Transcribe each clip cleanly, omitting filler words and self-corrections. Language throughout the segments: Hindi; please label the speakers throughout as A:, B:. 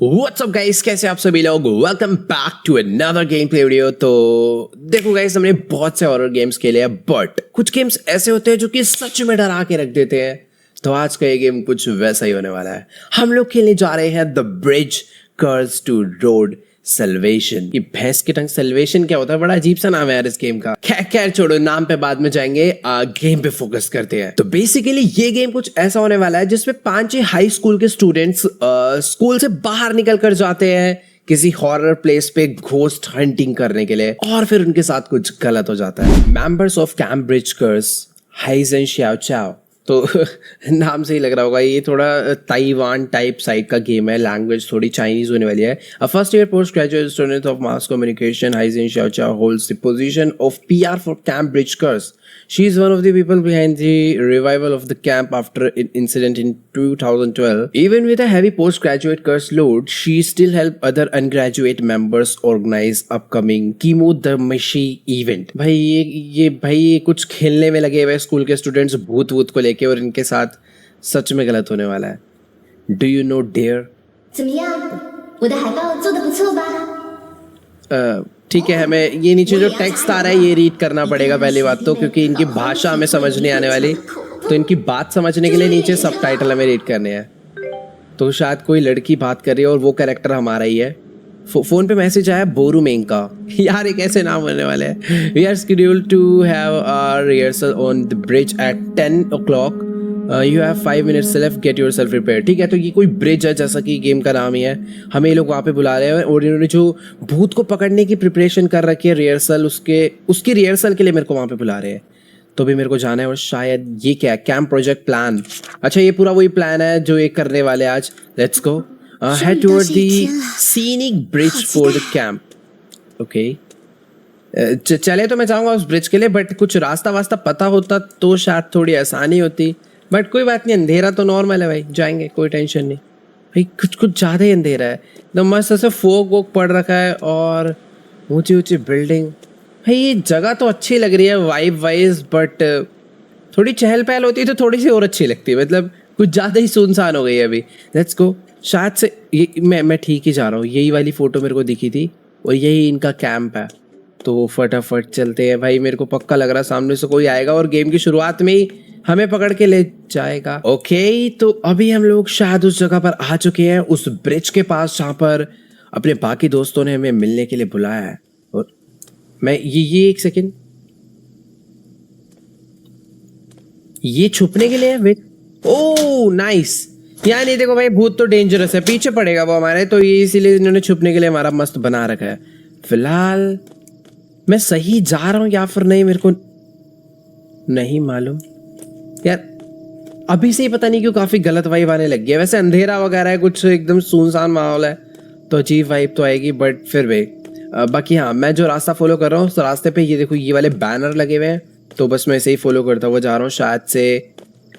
A: What's up guys, कैसे आप सभी लोग। Welcome back to another gameplay video. तो देखो गाइस, हमने बहुत से हॉरर गेम्स खेले हैं, बट कुछ गेम्स ऐसे होते हैं जो कि सच में डरा के रख देते हैं। तो आज का ये गेम कुछ वैसा ही होने वाला है। हम लोग खेलने जा रहे हैं the Bridge Curse to Road Salvation. ये भैंस के टंग सल्वेशन क्या होता है, बड़ा अजीब सा नाम है यार इस गेम का। खैर छोड़ो, नाम पे बाद में जाएंगे, गेम पे फोकस करते हैं। तो बेसिकली ये गेम कुछ ऐसा होने वाला है जिसमें 5 हाई स्कूल के स्टूडेंट्स स्कूल से बाहर निकल कर जाते हैं किसी हॉरर प्लेस पे घोस्ट हंटिंग करने के लिए, और फिर उनके साथ कुछ गलत हो जाता है। Members of camp bridge curse Haijen Xiao Chao. तो नाम से ही लग रहा होगा ये थोड़ा ताइवान टाइप साइड का गेम है। लैंग्वेज थोड़ी चाइनीज होने वाली है। A first year post graduate student of mass communication Haijen Xiao Chao holds the position of PR for camp bridge curse. She is one of the people behind the revival of the camp after an incident in 2012. Even with a heavy postgraduate curse load, she still helped other undergraduate members organize upcoming Kimo the Mashi event. भाई ये कुछ खेलने में लगे हुए स्कूल के स्टूडेंट्स भूत वूत को लेके, और इनके साथ सच में गलत होने वाला है। Do you know Dare?
B: 怎么样？我的海报做得不错吧？
A: ठीक है, हमें ये नीचे जो टेक्स्ट आ रहा है ये रीड करना पड़ेगा पहली बात तो, क्योंकि इनकी भाषा हमें समझ नहीं आने वाली। तो इनकी बात समझने के लिए नीचे सबटाइटल हमें रीड करने हैं। तो शायद कोई लड़की बात कर रही है और वो कैरेक्टर हमारा ही है। फोन पे मैसेज आया बोरू मेंग का। यार एक ऐसे नाम होने वाले हैं। We are scheduled to have our rehearsal on the bridge at 10 o'clock. You have 5 minutes left, get yourself prepared. ठीक है, तो ये कोई ब्रिज है जैसा कि गेम का नाम ही है। हमें ये लोग वहाँ पे बुला रहे हैं और इन्होंने जो भूत को पकड़ने की प्रिपरेशन कर रखी है, रिहर्सल, उसकी रिहर्सल के लिए मेरे को वहाँ पे बुला रहे हैं। तो भी मेरे को जाना है, और शायद ये क्या है, कैंप प्रोजेक्ट प्लान। अच्छा, ये पूरा वही प्लान है जो ये करने वाले आज। Let's go head toward the scenic bridge for the camp. Okay, चले तो मैं जाऊँगा उस ब्रिज के लिए, बट कुछ रास्ता वास्ता पता होता तो शायद थोड़ी आसानी होती, बट कोई बात नहीं। अंधेरा तो नॉर्मल है भाई, जाएंगे, कोई टेंशन नहीं। भाई कुछ ज़्यादा ही अंधेरा है। एकदम मस्त ऐसे फोग वोग पड़ रखा है और ऊंची ऊंची बिल्डिंग। भाई ये जगह तो अच्छी लग रही है वाइब वाइज, बट थोड़ी चहल पहल होती है तो थोड़ी सी और अच्छी लगती है। मतलब कुछ ज़्यादा ही सुनसान हो गई है अभी। Let's go. शायद से ये मैं ठीक ही जा रहा हूँ। यही वाली फ़ोटो मेरे को दिखी थी और यही इनका कैंप है। तो फटाफट चलते हैं भाई। मेरे को पक्का लग रहा है सामने से कोई आएगा और गेम की शुरुआत में ही हमें पकड़ के ले जाएगा। ओके, तो अभी हम लोग शायद उस जगह पर आ चुके हैं, उस ब्रिज के पास जहाँ पर अपने बाकी दोस्तों ने हमें मिलने के लिए बुलाया है। और मैं ये एक सेकेंड, ये छुपने के लिए वेट। Oh nice. यार नहीं, देखो भाई भूत तो डेंजरस है, पीछे पड़ेगा वो हमारे, तो ये इसीलिए इन्होंने छुपने के लिए हमारा मस्त बना रखा है। फिलहाल मैं सही जा रहा हूँ या फिर नहीं, मेरे को नहीं मालूम यार। अभी से ही पता नहीं क्यों काफी गलत वाइब आने लग गया। वैसे अंधेरा वगैरह है, कुछ एकदम सुनसान माहौल है तो अजीब वाइब तो आएगी, बट फिर भी बाकी हाँ, मैं जो रास्ता फॉलो कर रहा हूँ उस रास्ते पे ये देखो ये वाले बैनर लगे हुए हैं, तो बस मैं ऐसे ही फॉलो करता हुआ जा रहा हूँ। शायद से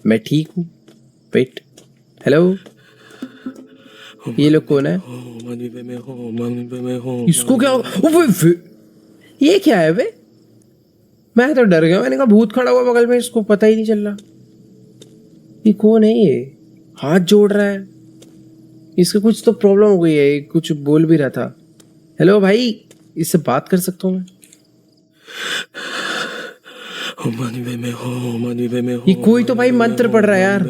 A: मैं ठीक हूँ। वेट, हेलो, ये लोग कौन है? इसको क्या होगा? ये क्या है बे? मैं तो डर गया। मैंने कहा भूत खड़ा हुआ बगल में, इसको पता ही नहीं चल रहा ये कौन है। ये हाथ जोड़ रहा है, इसका कुछ तो प्रॉब्लम हो गई है। कुछ बोल भी रहा था। हेलो भाई, इससे बात कर सकता हूँ मैं? ये कोई तो भाई मंत्र पढ़ रहा है यार।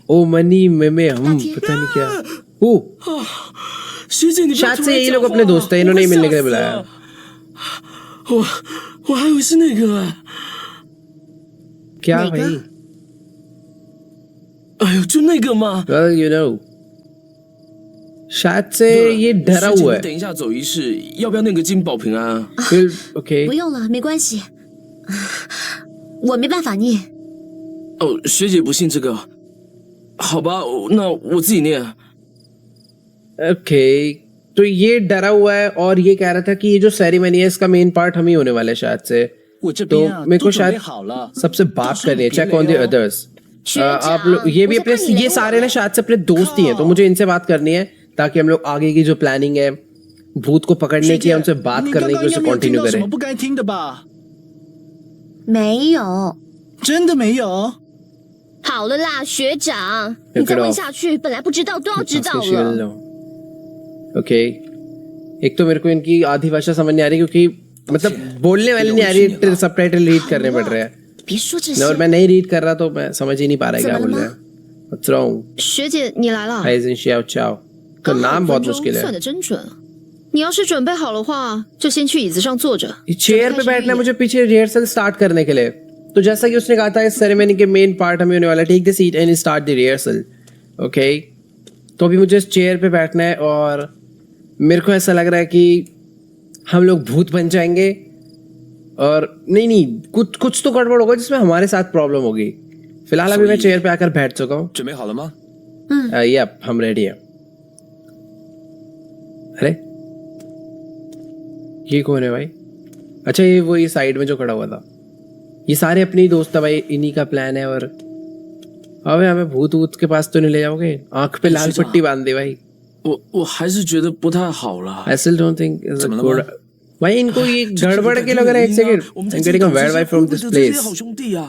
A: ओ मनी में हम पता नहीं क्या। ओ शायद से यही लोग अपने दोस्त है, इन्होंने ही मिलने के लिए बुलाया।
C: 我还以为是那个
A: क्या भाई?
C: 哎呦，就那个嘛。
A: Well, you know, शायद से ये डरा हुआ है।
C: 等一下走仪式，要不要那个金宝瓶啊？
A: OK，
B: 不用了，没关系，我没办法念。
C: 哦，学姐不信这个，好吧，那我自己念。
A: OK， तो ये डरा हुआ है और ये कह रहा था कि ये जो सेरेमनी है इसका मेन पार्ट हम ही होने वाले शायद से। तो मेरे को शायद सबसे बात करनी है। Check on the others. आप लोग ये भी अपने, ये सारे ना शायद से अपने दोस्त ही हैं, तो मुझे इनसे बात करनी है ताकि हम लोग आगे की जो प्लानिंग है भूत को पकड़ने की, उनसे बात करने की, उसे कंटिन्यू करें।
D: 不该听的吧？
B: 没有。
D: 真的没有？
B: 好了啦，学长，你再问下去，本来不知道都要知道了。
A: ओके एक तो मेरे को इनकी आधी भाषा समझ नहीं आ रही क्योंकि मतलब बोलने वाली नहीं आ रही, सबटाइटल रीड करने पड़ रहे हैं।
B: 别说这
A: और
B: 些。
A: मैं नहीं रीड कर रहा तो मैं समझ ही नहीं पा रहा है क्या बोल रहे हैं। What's wrong?
B: 学姐，你来了。
A: Hi, Xin Xiao Chao. तो
B: 刚好
A: नाम
B: 5
A: बहुत
B: 分钟
A: मुश्किल
B: 算
A: है।
B: 得真准。你要是准备好的话，就先去椅子上坐着。
A: ये चेयर पे बैठना है मुझे पीछे रिहर्सल स्टार्ट करने के लिए। तो जैसा कि उसने कहा था इस सेरेमनी के मेन पार्ट हमें होने वाला है, take the seat and start the rehearsal. Okay तो अभी मुझे इस चेयर पे बैठना है और मेरे को ऐसा लग रहा है कि हम लोग भूत बन जाएंगे और नहीं कुछ कुछ तो गड़बड़ होगा जिसमें हमारे साथ प्रॉब्लम होगी। फिलहाल अभी मैं चेयर पे आकर बैठ चुका हूँ।
C: 准备好了吗？
A: ये हम रेडी हैं। अरे ये कौन है भाई? अच्छा ये वो ये साइड में जो खड़ा हुआ था, ये सारे अपने ही दोस्त है भाई, इन्हीं का प्लान है। और अबे हमें भूत वूत के पास तो नहीं ले जाओगे? आंख पे लाल पट्टी बांध दे भाई।
C: 我还是觉得不太好了。
A: I still don't think is a
C: 怎么了
A: good
C: 吗？
A: भाई इनको ये गड़बड़ के लग रहा है। एक second, I'm getting a bad vibe from this
C: 这些
A: place.
C: 好兄弟啊！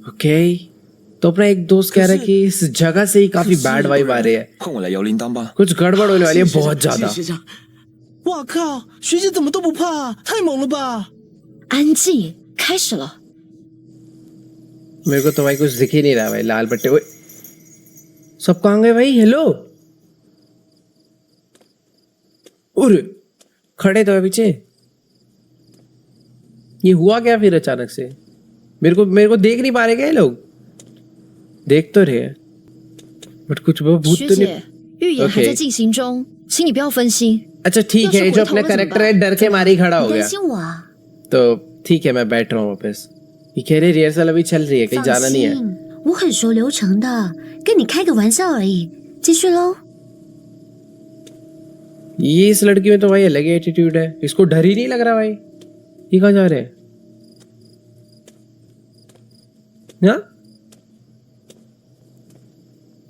A: okay तो अपना एक दोस्त कह रहा है कि इस जगह से ही काफी बैड वाइब आ रही है,
E: 换我来摇铃铛吧。
A: कुछ गड़बड़ होने वाली है बहुत ज्यादा।
C: 谢谢学长。
D: 哇靠，学姐怎么都不怕，太猛了吧！
B: 安静，开始了。
A: मेरे को तो भाई कुछ दिख ही नहीं रहा भाई, लाल पट्टे। ओए सब कहाँ गए भाई? हेलो और खड़े तो है पीछे। ये हुआ क्या फिर अचानक से? मेरे को देख नहीं पा रहे क्या ये लोग? देख तो रहे हैं बट कुछ वो भूत
B: 学
A: तो नहीं।
B: 姐，预演还在进行中，请你不要分心。
A: अच्छा ठीक है, ये जो अपना कैरेक्टर है डर के मारे ही खड़ा हो
B: 你
A: गया।
B: 担心我啊？
A: तो ठीक है मैं बैठ रहा हूँ वापस। ये कह रहे रिहर्सल अभी चल रही है, कहीं
B: 放
A: जाना नहीं है।
B: 心，我很熟流程的，跟你开个玩笑而已。继续喽。
A: ये इस लड़की में तो भाई अलग ही एटीट्यूड है, इसको डर ही नहीं लग रहा भाई। ये कहाँ जा रहे हैं? हाँ?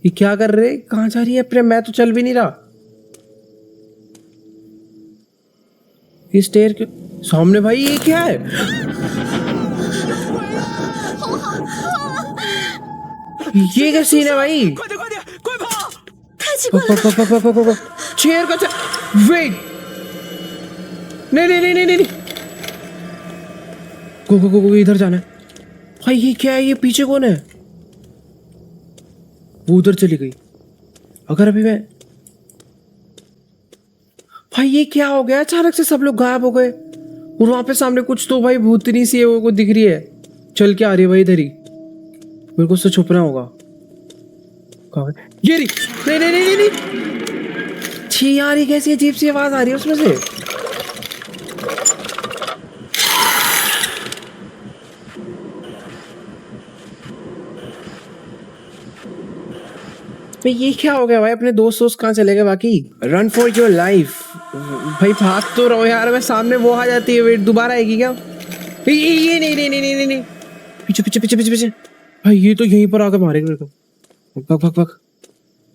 A: ये क्या कर रहे? कहाँ जा रही है? प्रेम मैं तो चल भी नहीं रहा। ये स्टेयर के सामने भाई ये क्या है? ये क्या सीन है भाई?
C: 快点快点，快跑！
B: 太奇怪了，
A: चेयर का वेट नहीं गो इधर जाना है भाई। ये क्या है? ये पीछे कौन है? वो उधर चली गई। अगर अभी मैं भाई ये क्या हो गया? अचानक से सब लोग गायब हो गए और वहां पे सामने कुछ तो भाई भूतनी सी है वो को दिख रही है, चल के आ रही है भाई इधर ही। मेरे को उससे छुपना होगा। कहाँ है? ये रही। नहीं छी यार, ये कैसी अजीब सी आवाज आ रही है उसमें से। भाई ये क्या हो गया भाई? अपने दोस्त कहाँ चले गए बाकी? रन फॉर योर लाइफ भाई, भाग तो रहो यार। मैं सामने वो आ जाती है, वेट दोबारा आएगी क्या? ये नहीं पीछे भाई, ये तो यहीं पर आकर मारेगा मेरे को। भग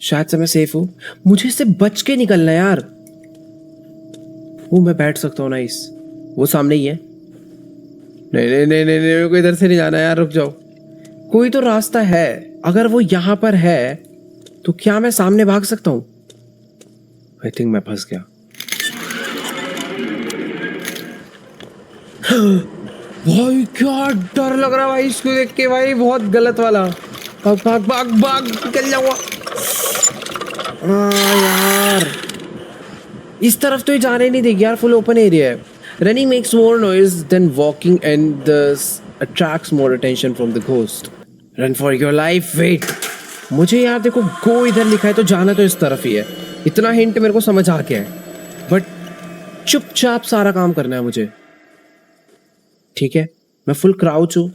A: शायद से मैं सेफ हूँ। मुझे इससे बच के निकलना है यार। वो मैं बैठ सकता हूँ ना इस, वो सामने ही है। नहीं मेरे को इधर से नहीं जाना यार, रुक जाओ। कोई तो रास्ता है। अगर वो यहाँ पर है तो क्या मैं सामने भाग सकता हूँ? आई थिंक मैं फंस गया। भाई क्या डर लग रहा है भाई इसको देख के भाई, बहुत गलत वाला। भाग निकल जाऊंगा। यार इस तरफ तो ये जाने नहीं देगी यार, फुल ओपन एरिया है। Running makes more noise than walking and this attracts more attention from the ghost. Run for your life. Wait, मुझे यार देखो गो इधर लिखा है तो जाना तो इस तरफ ही है। इतना हिंट मेरे को समझ आ गया है, बट चुपचाप सारा काम करना है मुझे। ठीक है, मैं फुल क्राउच हूँ,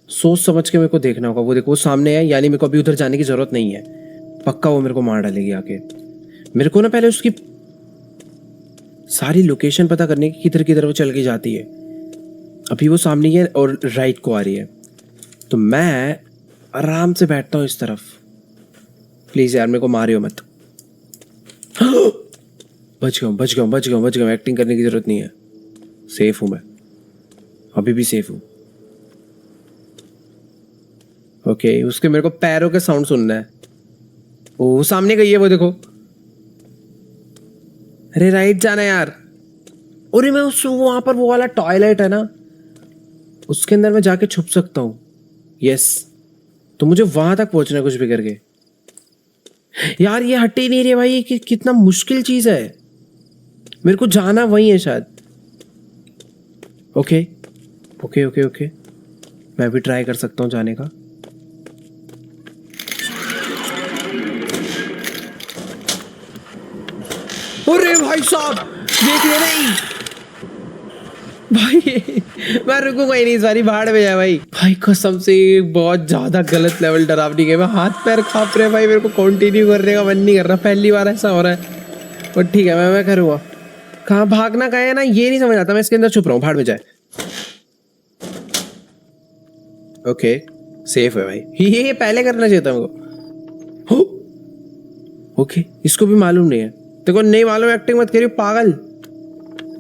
A: सोच समझ के मेरे को देखना होगा। वो देखो वो सामने है, यानी मेरे को अभी उधर जाने की जरूरत नहीं है। पक्का वो मेरे को मार डालेगी आके। मेरे को ना पहले उसकी सारी लोकेशन पता करने की, किधर वो चल के जाती है। अभी वो सामने है और राइट को आ रही है, तो मैं आराम से बैठता हूँ इस तरफ। प्लीज यार मेरे को मारियो मत। बच गया। एक्टिंग करने की जरूरत नहीं है, सेफ हूं मैं, अभी भी सेफ हूं। ओके, उसके मेरे को पैरों के साउंड सुनना है। वो सामने गई है, वो देखो। अरे राइट जाना यार। अरे मैं उस वहां पर वो वाला टॉयलेट है ना, उसके अंदर मैं जाके छुप सकता हूँ। यस, तो मुझे वहां तक पहुंचना है कुछ भी करके। यार ये हट ही नहीं रही भाई, कि कितना मुश्किल चीज है। मेरे को जाना वही है शायद। ओके ओके ओके ओके, मैं भी ट्राई कर सकता हूँ जाने का। अरे भाई साहब देख ले नहीं भाई, मैं रुकूंगा ही नहीं इस बारी, भाड़ में जाए भाई। भाई कसम से बहुत ज्यादा गलत लेवल डरावनी गया। मैं हाथ पैर कांप रहे भाई, मेरे को कंटिन्यू करने का मन नहीं कर रहा। पहली बार ऐसा हो रहा है, पर ठीक है मैं करूँगा। कहाँ भागना कहाँ है ना, ये नहीं समझ आता। मैं इसके अंदर छुप रहा हूँ, भाड़ में जाए। ओके सेफ है भाई, ये पहले करना चाहिए था मुझको। ओके इसको भी मालूम नहीं है। देखो नहीं मालूम एक्टिंग मत करियो पागल।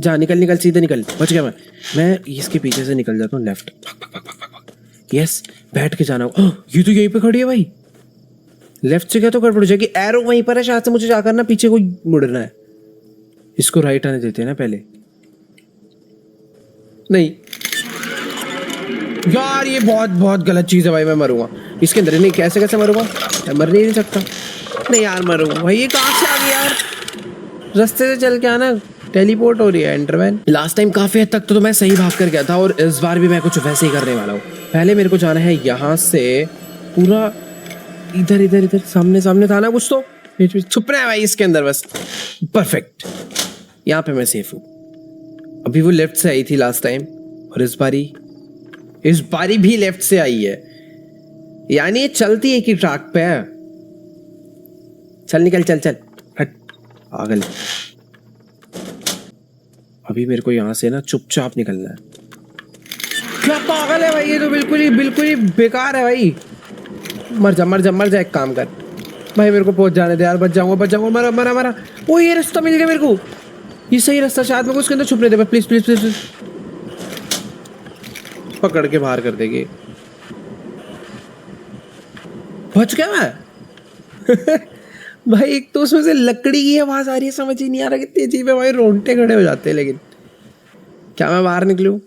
A: जा निकल निकल, सीधे निकल। बच गया मैं इसके पीछे से निकल जाता हूँ लेफ्ट। यस बैठ के जाना होगा। ये तो यहीं पे खड़ी है भाई। लेफ्ट से क्या तो गड़बड़ हो जाएगी। एरो वहीं पर है शायद से, मुझे जाकर ना पीछे कोई मुड़ना है। इसको राइट आने देते हैं ना पहले। नहीं यार ये बहुत बहुत गलत चीज है भाई, मैं मरूंगा इसके अंदर। नहीं कैसे कैसे मरूंगा, मैं मर नहीं सकता। नहीं यार मरूंगा भाई। ये कहाँ से आ गया यार, रास्ते से चल के आना। टेलीपोर्ट हो रही है एंडरमैन। लास्ट टाइम काफी हद तक तो मैं सही भाग कर गया था, और इस बार भी मैं कुछ वैसे ही करने वाला हूँ। पहले मेरे को जाना है यहाँ से पूरा इधर इधर इधर, सामने सामने था ना कुछ, तो बीच में छुपना है भाई इसके अंदर बस। परफेक्ट, यहाँ पे मैं सेफ हूँ। अभी वो लेफ्ट से आई थी लास्ट टाइम, और इस बारी भी लेफ्ट से आई है। यानी ये चलती है कि ट्रैक पे है। चल निकल, चल चल हट पागल। अभी मेरे को यहाँ से ना चुपचाप निकलना है। क्या पागल है भाई, ये तो बिल्कुल ही बेकार है भाई। मर जा एक काम कर भाई, मेरे को पहुंच जाने दे यार। बच जाऊंगा। मरा। ओ ये रास्ता मिल गया मेरे को, ये सही रास्ता शायद। मेरे को उसके अंदर छुपने दे प्लीज। पकड़ के बाहर कर देगी। बच गया मैं। भाई एक तो उसमें से लकड़ी की आवाज आ रही है, समझ ही नहीं आ रहा कितनी अजीब है भाई। रोंगटे खड़े हो जाते हैं। लेकिन क्या मैं बाहर निकलूं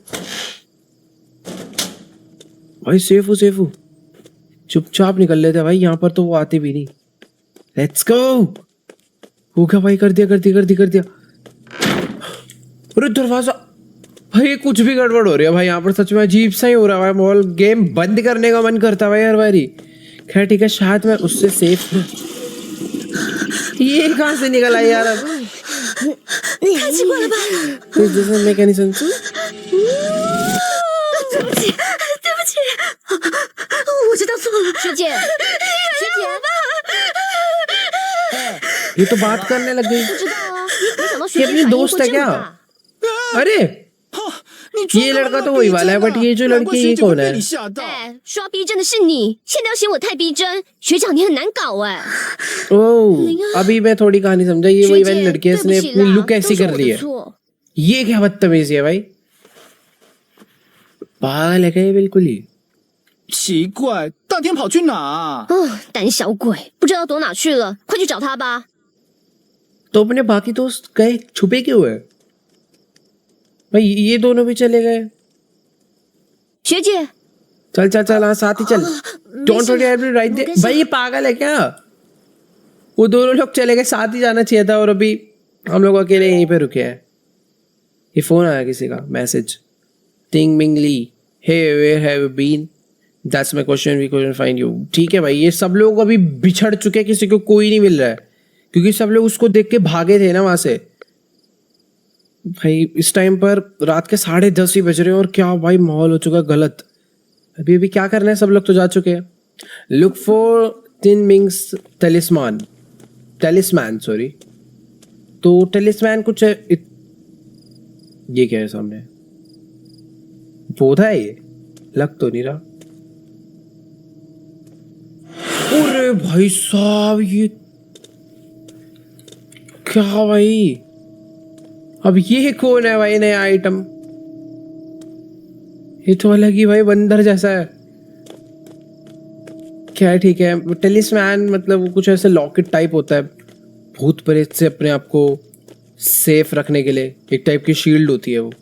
A: भाई? सेफ हूँ। चुपचाप निकल लेते भाई, यहाँ पर तो वो आते भी नहीं। Let's go. हो गया भाई, कर दिया। अरे दरवाजा भाई, कुछ भी गड़बड़ हो रही है भाई यहाँ पर। सच में अजीब सा ही हो रहा है भाई माहौल। गेम बंद करने का मन करता है भाई हर बारी। खैर ठीक है, शायद मैं उससे सेफ हूँ। ये कहाँ से निकल आई यार? make any sense?
B: 对不起，我知道错了，学姐。
A: ये तो बात करने लग गई।
B: 不知道啊，没想到
A: ये
B: 学姐
A: अपनी
B: 反应
A: दोस्त
B: 会
A: है
B: 这
A: क्या?
B: 么大。
A: अरे ये लड़का तो वही वाला है, बट ये जो लड़की ये कौन है?
B: 哎，说要逼真的是你，现在要嫌我太逼真，学长你很难搞哎。
A: ओह अभी मैं थोड़ी कहानी समझा। ये
B: 学
A: वही
B: 姐，
A: वाली लड़की है,
B: 对不
A: इसने
B: 起
A: अपनी
B: 啦，
A: लुक
B: 都
A: ऐसी
B: 是
A: कर
B: 我
A: ली
B: 的
A: है।
B: 错。
A: ये क्या बदतमीजी है भाई? पागल है क्या ये बिल्कुल ही?
D: 奇怪，大天跑去哪？
B: 胆小鬼，不知道躲哪去了，快去找他吧。
A: तो अपने बाकी दोस्त गए, छुपे क्यों है भाई? ये दोनों भी चले गए।
B: 学姐，
A: चल हाँ साथ ही चल। Don't worry, I will right there. भाई ये पागल है क्या? वो दोनों लोग चले गए, साथ ही जाना चाहिए था, और अभी हम लोग अकेले यहीं पे रुके हैं। ये फोन आया किसी का, message. Ting Ming Li, hey where have you been? That's my question, we couldn't find you. ठीक है भाई, ये सब लोग अभी बिछड़ चुके हैं, किसी को कोई नहीं मिल रहा है, क्योंकि सब लोग उसको देख के भागे थे ना वहां से। भाई इस टाइम पर रात के 10:30 ही बज रहे हैं, और क्या भाई माहौल हो चुका गलत। अभी क्या करना है, सब लोग तो जा चुके हैं। Look for Tin Ming's talisman sorry. तो टेलिस्मैन कुछ है ये क्या है सामने? पौधा है ये, लग तो नहीं रहा। अरे भाई साहब ये क्या भाई? अब ये कौन है भाई नया आइटम? ये तो अलग ही भाई बंदर जैसा है। क्या है, ठीक है। टेलिस्मैन मतलब कुछ ऐसे लॉकेट टाइप होता है, भूत प्रेत से अपने आप को सेफ रखने के लिए, एक टाइप की शील्ड होती है वो,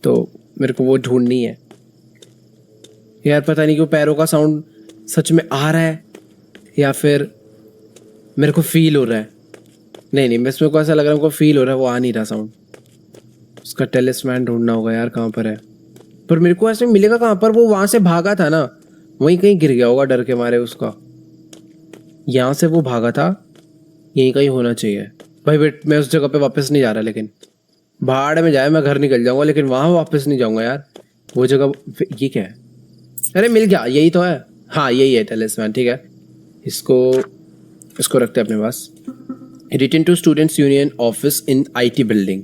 A: तो मेरे को वो ढूंढनी है यार। पता नहीं क्यों पैरों का साउंड सच में आ रहा है या फिर मेरे को फील हो रहा है। नहीं, मेरे को ऐसा लग रहा है, मेरे को फील हो रहा है, वो आ नहीं रहा साउंड। उसका टेलिस्मैन ढूंढना होगा यार, कहाँ पर है। पर मेरे को ऐसे मिलेगा कहाँ पर, वो वहाँ से भागा था ना, वहीं कहीं गिर गया होगा डर के मारे उसका। यहाँ से वो भागा था, यहीं कहीं होना चाहिए। भाई वेट, मैं उस जगह पे वापस नहीं जा रहा, लेकिन भाड़ में जाए, मैं घर निकल जाऊंगा, लेकिन वहाँ वापस नहीं जाऊंगा यार। वो जगह, ये क्या है? अरे मिल गया, यही तो है। हाँ यही है टेलिस्मैन, ठीक है। इसको रखते हैं अपने पास। Return to students union office in IT building.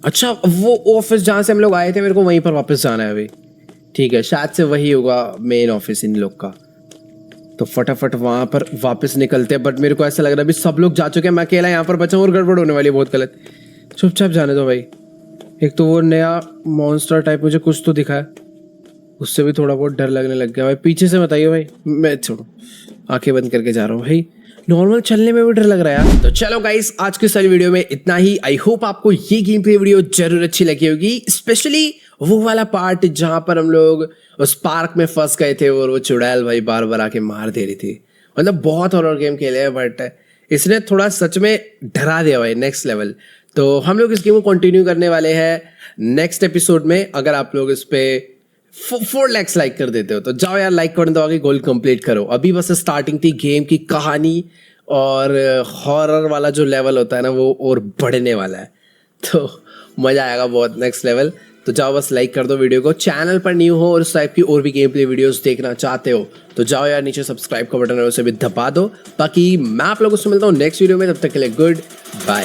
A: अच्छा, वो ऑफिस जहाँ से हम लोग आए थे, मेरे को वहीं पर वापस जाना है अभी। ठीक है, शायद से वही होगा मेन ऑफिस इन लोग का। तो फटाफट वहाँ पर वापस निकलते हैं। बट मेरे को ऐसा लग रहा है अभी सब लोग जा चुके हैं, मैं अकेला यहाँ पर बचा हूँ और गड़बड़ होने वाली है बहुत गलत। चुपचाप जाने दो भाई। एक तो वो नया मॉन्स्टर टाइप मुझे कुछ तो दिखा है, उससे भी थोड़ा बहुत डर लगने लग गया भाई। पीछे से बताइए भाई, मैं छोड़ो, आंखें बंद करके जा रहा हूँ भाई। नॉर्मल चलने में भी डर लग रहा है यार। तो चलो गाइस, आज की सारी वीडियो में इतना ही। आई होप आपको ये गेम प्ले वीडियो जरूर अच्छी लगी होगी, स्पेशली वो वाला पार्ट जहां पर हम लोग उस पार्क में फंस गए थे और वो चुड़ैल भाई बार बार आके मार दे रही थी। मतलब बहुत हॉरर गेम खेले हैं, बट इसने थोड़ा सच में डरा दिया भाई, नेक्स्ट लेवल। तो हम लोग इस गेम को कंटिन्यू करने वाले हैं नेक्स्ट एपिसोड में। अगर आप लोग इस पे 4 लाख लाइक कर देते हो तो जाओ यार, लाइक कर दो, आगे गोल कंप्लीट करो। अभी बस स्टार्टिंग थी, गेम की कहानी और हॉरर वाला जो लेवल होता है ना, वो और बढ़ने वाला है, तो मजा आएगा बहुत, नेक्स्ट लेवल। तो जाओ बस लाइक कर दो वीडियो को। चैनल पर न्यू हो और इस टाइप की और भी गेम प्ले वीडियोस देखना चाहते हो तो जाओ यार, नीचे सब्सक्राइब का बटन है, उसे भी दबा दो। बाकी मैं आप लोगों से मिलता हूँ नेक्स्ट वीडियो में, तब तक के लिए गुड बाय।